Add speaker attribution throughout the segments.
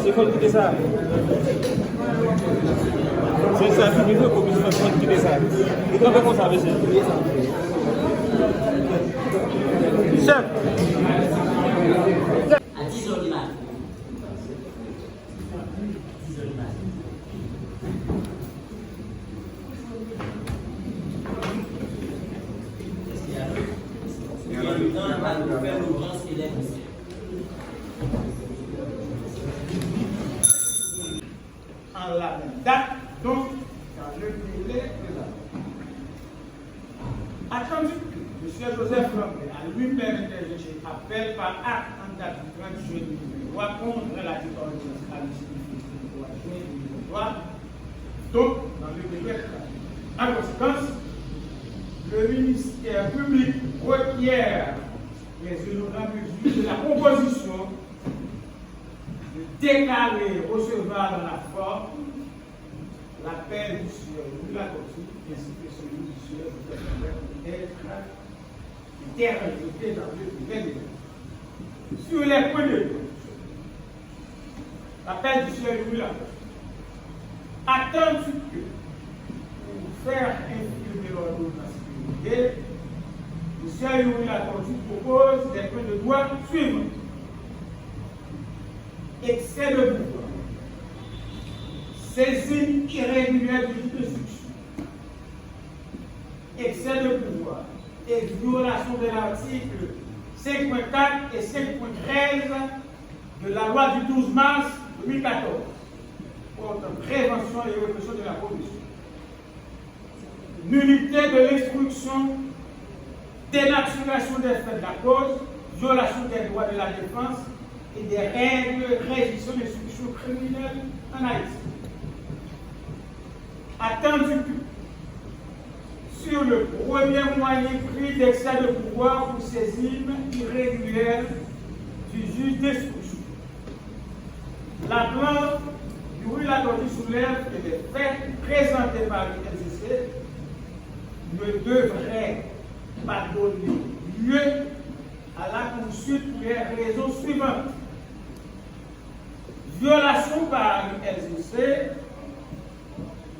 Speaker 1: C'est quoi quitter ça? C'est ça qui veut qu'on puisse quitter ça. Et comment on ça, monsieur? Chef!
Speaker 2: À 10h du matin. 10h du matin. Est-ce qu'il y a le temps de faire l'urgence et l'aide aussi?
Speaker 3: En la même date, donc, quand je voulais attendu que M. Joseph Lambert a lui-même interjeté appel par acte en date du 30 juillet 2023 contre la ordonnance à l'issue du 3 juin 2023, donc dans le décret. En conséquence, le ministère public requiert les honorables mesures de la proposition de déclarer recevoir dans la forme l'appel du sieur Louis Lacourci ainsi que celui du sieur Joseph Lambert interjeté dans le privé. Sur les premiers points, l'appel du sieur Louis Lacourci attendu que pour faire infirmer l'ordonnance privée, le sieur Louis Lacourci propose des points de droit suivants. Excès de pouvoir, saisine irrégulière du juge d'instruction, excès de pouvoir et violation de l'article 5.4 et 5.13 de la loi du 12 mars 2014 portant prévention et répression de la corruption, nullité de l'instruction, dénaturation des faits de la cause, violation des droits de la défense et des règles régissant l'instruction criminelle en Haïti. Attendu que, sur le premier moyen pris d'excès de pouvoir pour saisine irrégulière du juge d'instruction, la plainte du Louis Lacourci soulève que les faits présentés par le LCC ne devraient pas donner lieu à la poursuite pour les raisons suivantes. Violation par le LCC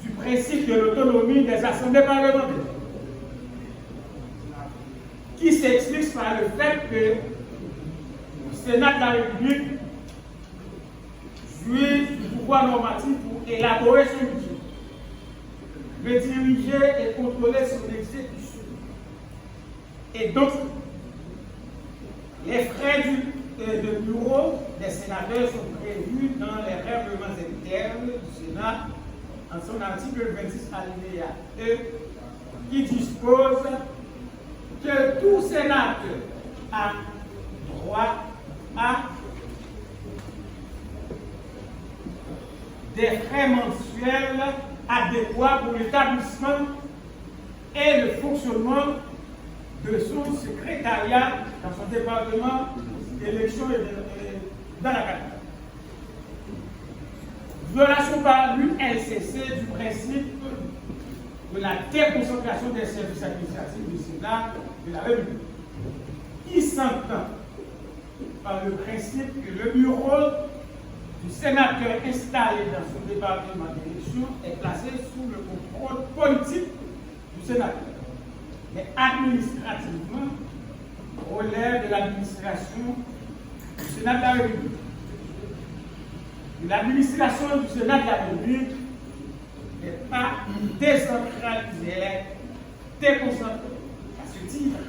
Speaker 3: du principe de l'autonomie des assemblées parlementaires, qui s'explique par le fait que le Sénat de la République jouit du pouvoir normatif pour élaborer son budget, le diriger et contrôler son exécution. Et donc, les frais de bureau des sénateurs sont prévus dans les règlements internes du Sénat en son article 26 alinéa 2 qui dispose que tout sénateur a droit à des frais mensuels adéquats pour l'établissement et le fonctionnement de son secrétariat dans son département d'élection et dans la capitale. Violation par l'ULCC du principe de la déconcentration des services administratifs du Sénat de la République, qui s'entend par le principe que le bureau du sénateur installé dans son département d'élection est placé sous le contrôle politique du sénateur, mais administrativement relève de l'administration du Sénat de la République. L'administration du Sénat de la République n'est pas décentralisée, elle est déconcentrée. À ce titre,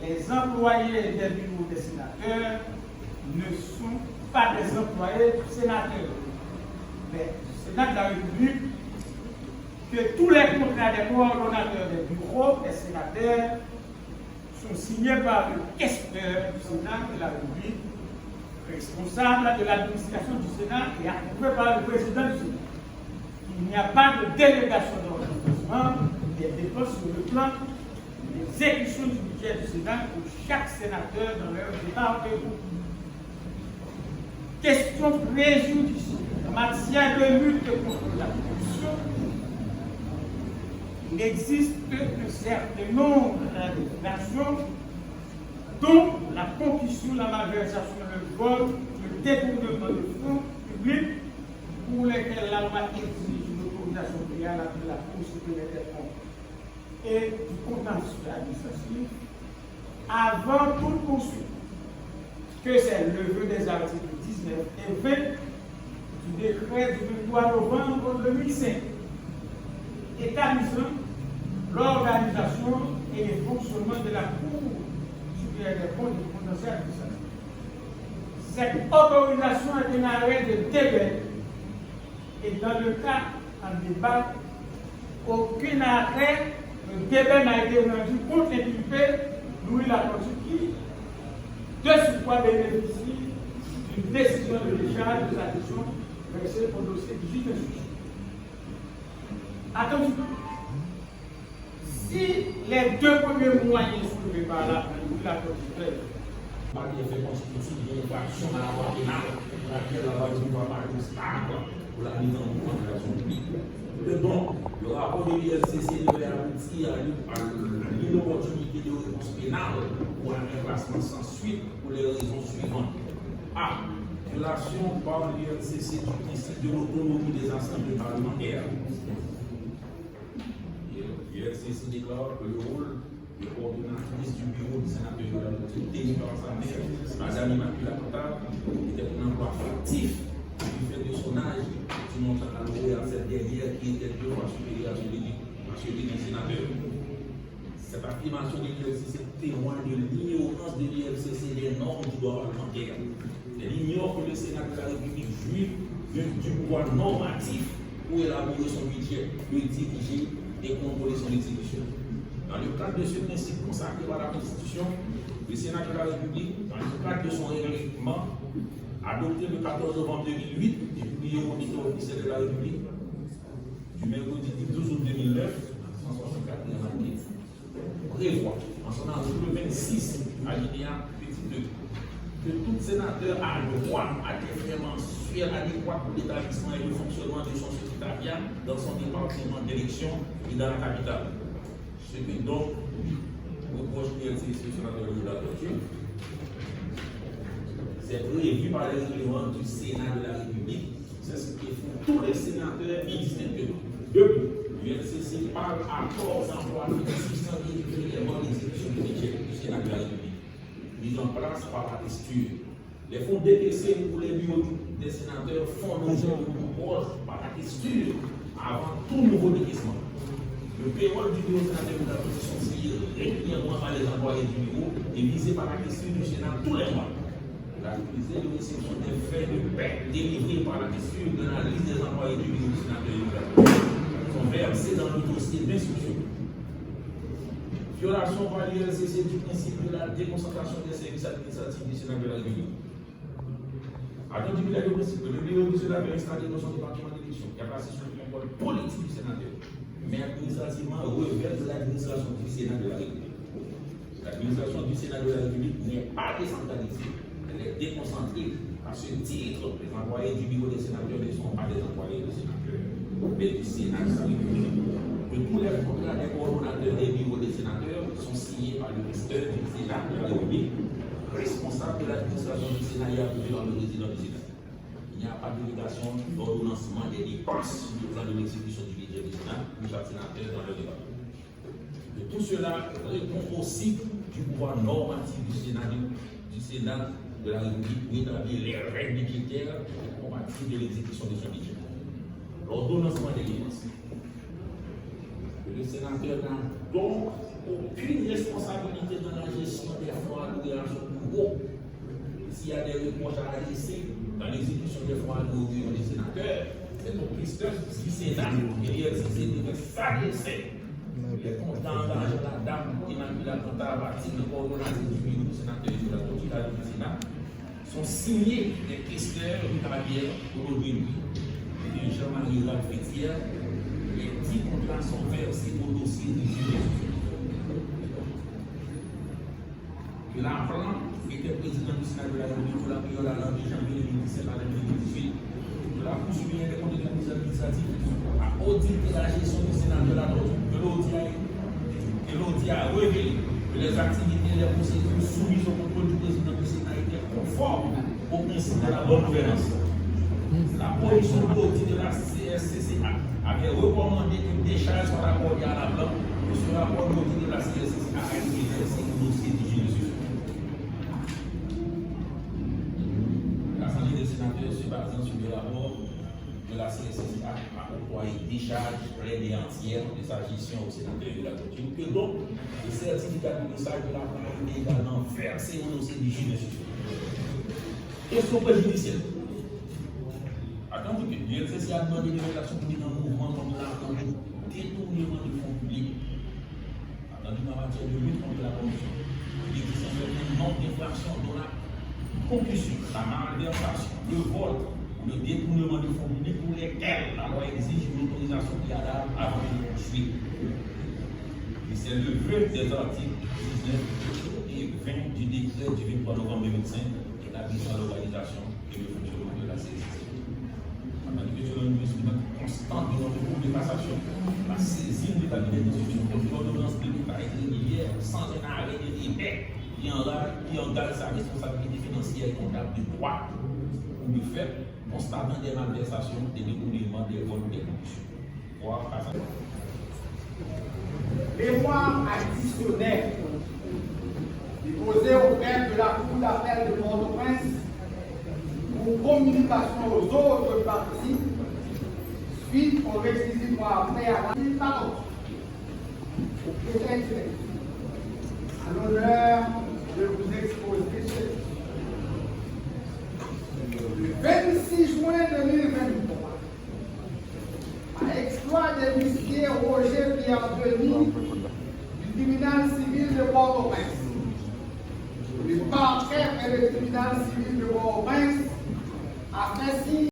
Speaker 3: les employés des bureaux des sénateurs ne sont pas des employés sénateurs. Mais le Sénat de la République, que tous les contrats des coordonnateurs des bureaux des sénateurs sont signés par le questeur du Sénat de la République, responsable de l'administration du Sénat et approuvé par le président du Sénat. Il n'y a pas de délégation d'enregistrement des dépenses sur le plan de l'exécution du budget du Sénat pour chaque sénateur dans leur département. Question préjudicielle. En matière de lutte contre la corruption, il existe un certain nombre d'infractions dont la concussion, la malversation, le vol, le détournement de fonds publics pour lesquels la loi exige une autorisation préalable de la Cour supérieure des comptes et du contentieux administratif avant toute poursuite, que c'est le vœu des articles 19 et 20 du décret du 23 novembre 2005 établissant l'organisation et le fonctionnement de la Cour supérieure des comptes et du contentieux administratif. Cette autorisation est un arrêt de débet et dans le cas en débat, aucun arrêt de débet n'a été rendu contre l'inculpé Louis Laporte qui, de ce quoi bénéficie d'une décision de décharge de l'addition versée au dossier 18 d'instruction. Attention, si les deux premiers moyens soulevés par Louis Laporte
Speaker 4: par l'effet constitutif d'une infraction à la loi pénale pour laquelle la loi du pouvoir par stable pour la mise en mouvement de l'action publique. Donc, le rapport de l'IFCC devait aboutir à l'inopportunité de réponse pénale pour un remplacement sans suite pour les raisons suivantes. A. Violation par l'IFCC du principe de l'autonomie des assemblées parlementaires. L'IFCC déclare que le rôle de coordonnatrice du bureau du sénateur de la République, tenu par sa mère, Madame Immaculée Cottard, était un emploi factif du fait de son âge, qui montre à l'eau à cette dernière qui était 2 fois supérieure à celui d'un sénateur. Cette affirmation de l'IFCC témoigne de l'ignorance de l'IFCC des normes du droit parlementaire. Elle ignore que le Sénat de la République jouit du pouvoir normatif pour élaborer son budget, le diriger et contrôler son exécution. Dans le cadre de ce principe consacré par la Constitution, le Sénat de la République, dans le cadre de son règlement, adopté le 14 novembre 2008 et publié au Moniteur officiel de la République, du mercredi 12 août 2009, 164 prévoit, en son article 26, alinéa petit 2, que tout sénateur a le droit à des frais mensuels adéquats pour l'établissement et le fonctionnement de son secrétariat dans son département d'élection et dans la capitale. Ce que donc reproche l'IFCC sur la théorie de la torture, c'est prévu par les règlements du Sénat de la République. C'est ce que font tous les sénateurs indistinctement. L'IFCC parle à corps d'emploi consistant régulièrement l'exécution du budget du Sénat de la République, mis en place par la texture. Les fonds décaissés pour les bureaux des sénateurs font l'objet de reproches par la texture avant tout nouveau décaissement. Le payroll du bureau sénateur de la position signé régulièrement par les employés du bureau est visé par la question du Sénat tous les mois. La réalisation de réception des faits de paie délivrés par la question de la liste des employés du bureau sénateur sont versés dans le dossier d'instruction. Violation par l'IFCC du principe de la déconcentration des services administratifs du Sénat de la République. Attendu que le principe que le bureau du Sénat avait installé dans son département d'élection qui a passé sur le contrôle politique du sénateur, mais administrativement relève de l'administration du Sénat de la République. L'administration du Sénat de la République n'est pas décentralisée, elle est déconcentrée. À ce titre, les employés du bureau des sénateurs ne sont pas des employés des sénateurs, mais du Sénat de la République. Que tous les contrats des coordonnateurs des bureaux des sénateurs sont signés par le questeur du Sénat de la République, responsable de l'administration du Sénat et approuvé par le président du Sénat. Il n'y a pas de délégation d'ordonnancement des dépenses sur le plan de l'exécution du budget du Sénat pour chaque sénateur dans le débat. De tout cela répond au cycle du pouvoir normatif du Sénat de la République pour établir les règles budgétaires compatibles de l'exécution de son budget. L'ordonnancement des dépenses. Le sénateur n'a donc aucune responsabilité dans la gestion des fonds alloués à son bureau. S'il y a des reproches à adresser, dans l'exécution des fois des sénateurs, c'est au questeur du Sénat qui est exercé de ça décès. Les comptants d'argent de la dame Immaculée Compta à partir de l'ordonnance du bureau du sénateur de la Constitution du Sénat sont signés des questeurs de carrière aujourd'hui. Et Jean-Marie Lafetière, les 10 contrats sont versés au dossier du juge. L'argent était président du Sénat de la République pour la période allant de janvier 2017 à 2018. La Cour supérieure des comptes administratifs a audité la gestion du Sénat de la République. L'ODI a révélé que les activités et les procédures soumises au contrôle du président du Sénat étaient conformes au principe de la bonne gouvernance. La commission d'audit de la CSCCA avait recommandé qu'une décharge soit accordée à la Blanc et ce rapport d'audit de la CSCCA a été versé au dossier du juge. L'Assemblée des sénateurs se basant sur le rapport de la CSCCA a octroyé décharge pleine et entière de sa gestion au sénateur de la Coutume, que donc le certificat de message de la Cour est également versé au dossier du juge. Question préjudicielle. Attendez que l'exercice a demandé des relations publiques en mouvement comme l'argent, détournement de fonds publics. Attendez, en matière de lutte contre la corruption, il existe un certain nombre d'infractions dont la concussion, la malversation, le vol, le détournement de fonds publics pour lesquels la loi exige une autorisation préalable avant de poursuivre. Et c'est le vœu des articles 19 et 20 du décret du 23 novembre 2005 établissant l'organisation et le fonctionnement de la CSC. Selon une instrument constante de notre cours de cassation, la saisine du cabinet d'instruction comme l'ordonnance publique a été régulière sans un arrêt de répète qui engage sa responsabilité financière et comptable de droit ou de fait, constatant des malversations, des détournements, des vols, des conditions.
Speaker 3: Mémoire additionnelle déposée auprès de la Cour d'appel de Port-au-Prince pour communication aux autres parties suite au réquisitoire préalable par au préfet à l'honneur de vous exposer ceci. Le 26 juin 2023, à exploit des huissiers Roger Pierre-Denis du tribunal civil de Port-au-Prince, le parquet et le tribunal civil de Port-au-Prince a fait signe